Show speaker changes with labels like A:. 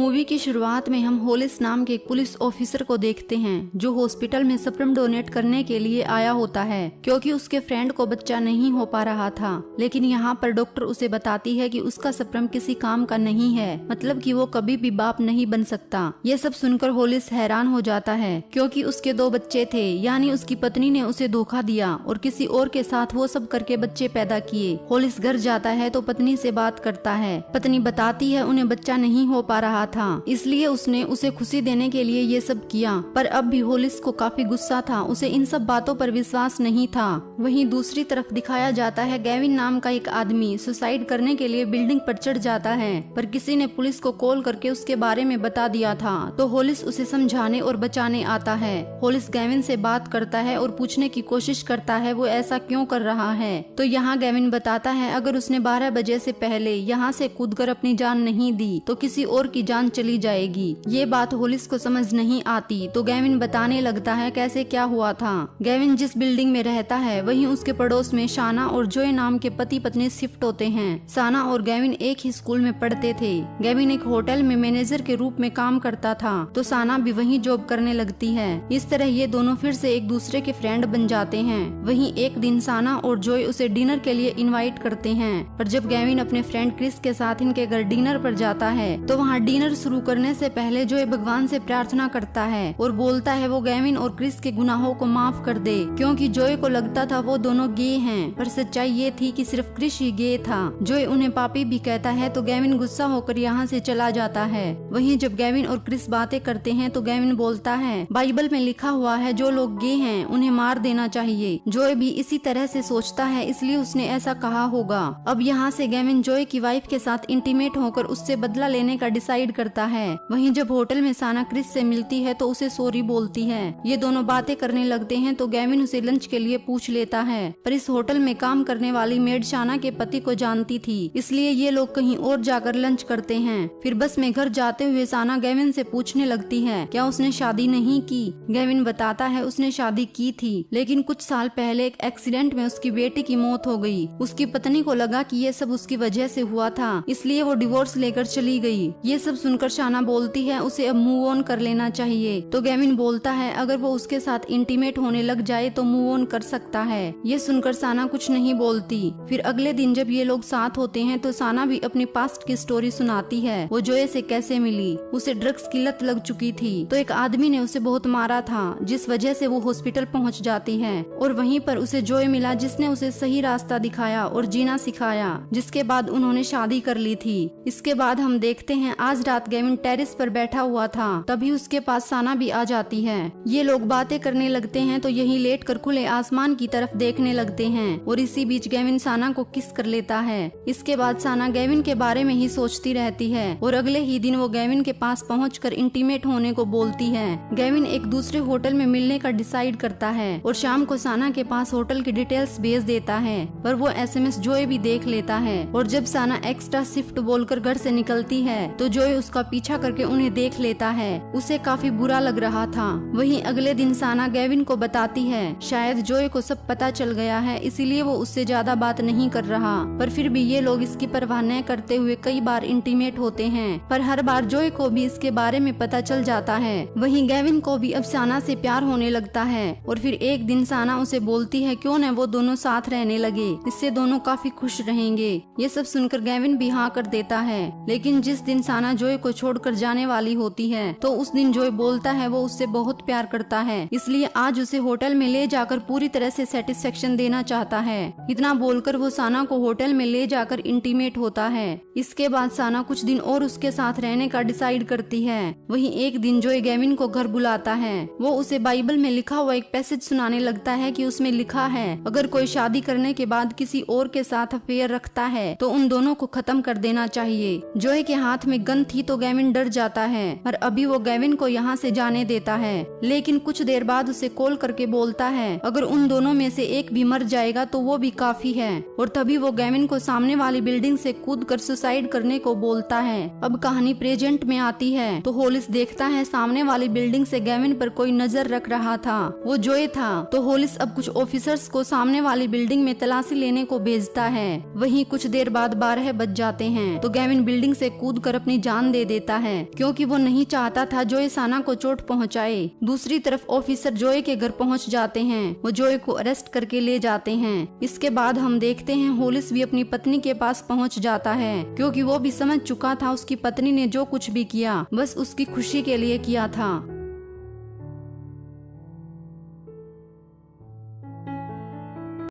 A: Movie की शुरुआत में हम होलिस नाम के एक पुलिस ऑफिसर को देखते हैं जो हॉस्पिटल में स्पर्म डोनेट करने के लिए आया होता है क्योंकि उसके फ्रेंड को बच्चा नहीं हो पा रहा था। लेकिन यहाँ पर डॉक्टर उसे बताती है कि उसका स्पर्म किसी काम का नहीं है, मतलब कि वो कभी भी बाप नहीं बन सकता। ये सब सुनकर होलिस हैरान हो जाता है क्योंकि उसके 2 बच्चे थे, यानी उसकी पत्नी ने उसे धोखा दिया और किसी और के साथ वो सब करके बच्चे पैदा किए। होलिस घर जाता है तो पत्नी से बात करता है। पत्नी बताती है उन्हें बच्चा नहीं हो पा रहा था, इसलिए उसने उसे खुशी देने के लिए ये सब किया। पर अब भी होलिस को काफी गुस्सा था, उसे इन सब बातों पर विश्वास नहीं था। वहीं दूसरी तरफ दिखाया जाता है गैविन नाम का एक आदमी सुसाइड करने के लिए बिल्डिंग पर चढ़ जाता है, पर किसी ने पुलिस को कॉल करके उसके बारे में बता दिया था, तो होलिस उसे समझाने और बचाने आता है। होलिस गैविन से बात करता है और पूछने की कोशिश करता है वो ऐसा क्यों कर रहा है। तो यहाँ गैविन बताता है अगर उसने 12 बजे से पहले यहाँ से कूदकर अपनी जान नहीं दी तो किसी और की जान चली जाएगी। ये बात होलिस को समझ नहीं आती, तो गैविन बताने लगता है कैसे क्या हुआ था। गैविन जिस बिल्डिंग में रहता है वहीं उसके पड़ोस में शाना और जोय नाम के पति पत्नी शिफ्ट होते हैं। शाना और गैविन एक ही स्कूल में पढ़ते थे। गैविन एक होटल में मैनेजर के रूप में काम करता था, तो शाना भी वहीं जॉब करने लगती है। इस तरह ये दोनों फिर से एक दूसरे के फ्रेंड बन जाते हैं। वहीं एक दिन शाना और जोय उसे डिनर के लिए इनवाइट करते हैं, पर जब गैविन अपने फ्रेंड क्रिस के साथ इनके घर डिनर पर जाता है तो वहाँ डिनर शुरू करने से पहले जोय भगवान से प्रार्थना करता है और बोलता है वो गैविन और क्रिस के गुनाहों को माफ कर दे, क्योंकि जोय को लगता था वो दोनों गे हैं, पर सच्चाई ये थी कि सिर्फ क्रिस ही गे था। जोय उन्हें पापी भी कहता है, तो गैविन गुस्सा होकर यहाँ से चला जाता है। वहीं जब गैविन और क्रिस बातें करते हैं तो गैविन बोलता है बाइबल में लिखा हुआ है जो लोग गे हैं उन्हें मार देना चाहिए। जोय भी इसी तरह से सोचता है, इसलिए उसने ऐसा कहा होगा। अब यहाँ से गैविन जोय की वाइफ के साथ इंटीमेट होकर उससे बदला लेने का डिसाइड करता है। वहीं जब होटल में शाना क्रिस से मिलती है तो उसे सॉरी बोलती है। ये दोनों बातें करने लगते हैं तो गैविन उसे लंच के लिए पूछ लेता है, पर इस होटल में काम करने वाली मेड शाना के पति को जानती थी, इसलिए ये लोग कहीं और जाकर लंच करते हैं। फिर बस में घर जाते हुए शाना गैविन से पूछने लगती है क्या उसने शादी नहीं की। गैविन बताता है उसने शादी की थी, लेकिन कुछ साल पहले एक एक्सीडेंट में उसकी बेटी की मौत हो गई। उसकी पत्नी को लगा कि ये सब उसकी वजह से हुआ था, इसलिए वो डिवोर्स लेकर चली गई। ये सब सुनकर शाना बोलती है उसे अब मूव ऑन कर लेना चाहिए, तो गैविन बोलता है अगर वो उसके साथ इंटीमेट होने लग जाए तो मूव ऑन कर सकता है। ये सुनकर शाना कुछ नहीं बोलती। फिर अगले दिन जब ये लोग साथ होते हैं तो शाना भी अपनी पास्ट की स्टोरी सुनाती है, वो जोय से कैसे मिली। उसे ड्रग्स की लत लग चुकी थी, तो एक आदमी ने उसे बहुत मारा था, जिस वजह से वो हॉस्पिटल पहुंच जाती है और वहीं पर उसे जोय मिला जिसने उसे सही रास्ता दिखाया और जीना सिखाया, जिसके बाद उन्होंने शादी कर ली थी। इसके बाद हम देखते हैं आज रात गैविन टेरेस पर बैठा हुआ था, तभी उसके पास शाना भी आ जाती है। ये लोग बातें करने लगते हैं तो यहीं लेट कर खुले आसमान की तरफ देखने लगते हैं और इसी बीच गैविन शाना को किस कर लेता है। इसके बाद शाना गैविन के बारे में ही सोचती रहती है और अगले ही दिन वो गैविन के पास पहुंचकर इंटीमेट होने को बोलती है। गैविन एक दूसरे होटल में मिलने का डिसाइड करता है और शाम को शाना के पास होटल की डिटेल्स भेज देता है, पर वो SMS जोय भी देख लेता है और जब शाना एक्स्ट्रा शिफ्ट बोलकर घर से निकलती है तो जोय उसका पीछा करके उन्हें देख लेता है। उसे काफी बुरा लग रहा था। वहीं अगले दिन शाना गैविन को बताती है शायद जोय को सब पता चल गया है, इसीलिए वो उससे ज्यादा बात नहीं कर रहा, पर फिर भी ये लोग इसकी परवाह न करते हुए कई बार इंटीमेट होते हैं, पर हर बार जोय को भी इसके बारे में पता चल जाता है। वहीं गैविन को भी अब शाना से प्यार होने लगता है और फिर एक दिन शाना उसे बोलती है क्यों न वो दोनों साथ रहने लगे, इससे दोनों काफी खुश रहेंगे। ये सब सुनकर गैविन भी हाँ कर देता है। लेकिन जिस दिन शाना जोय को छोड़कर जाने वाली होती है तो उस दिन जोय बोलता है वो उससे बहुत प्यार करता है, इसलिए आज उसे होटल में ले जाकर पूरी तरह से सेटिस्फेक्शन देना चाहता है। इतना बोलकर वो शाना को होटल में ले जाकर इंटीमेट होता है। इसके बाद शाना कुछ दिन और उसके साथ रहने का डिसाइड करती है। वहीं एक दिन जोय गैविन को घर बुलाता है। वो उसे बाइबल में लिखा हुआ एक पैसेज सुनाने लगता है कि उसमें लिखा है अगर कोई शादी करने के बाद किसी और के साथ अफेयर रखता है तो उन दोनों को खत्म कर देना चाहिए। जोय के हाथ में गन थी तो गैविन डर जाता है, पर अभी वो गैविन को यहाँ से जाने देता है। लेकिन कुछ देर बाद उसे कॉल करके बोलता है अगर उन दोनों में से एक भी मर जाएगा तो वो भी काफी है, और तभी वो गैविन को सामने वाली बिल्डिंग से कूदकर सुसाइड करने को बोलता है। अब कहानी प्रेजेंट में आती है तो होलिस देखता है सामने वाली बिल्डिंग से गैविन पर कोई नजर रख रहा था, वो जोय था। तो होलिस अब कुछ ऑफिसर्स को सामने वाली बिल्डिंग में तलाशी लेने को भेजता है। वहीं कुछ देर बाद 12 बज जाते हैं तो गैविन बिल्डिंग से कूदकर अपनी जान दे देता है क्योंकि वो नहीं चाहता था जोए साना को चोट पहुंचाए। दूसरी तरफ ऑफिसर जोए के घर पहुंच जाते हैं। वो जोए को अरेस्ट करके ले जाते हैं। इसके बाद हम देखते हैं होलिस भी अपनी पत्नी के पास पहुंच जाता है क्योंकि वो भी समझ चुका था उसकी पत्नी ने जो कुछ भी किया बस उसकी खुशी के लिए किया था।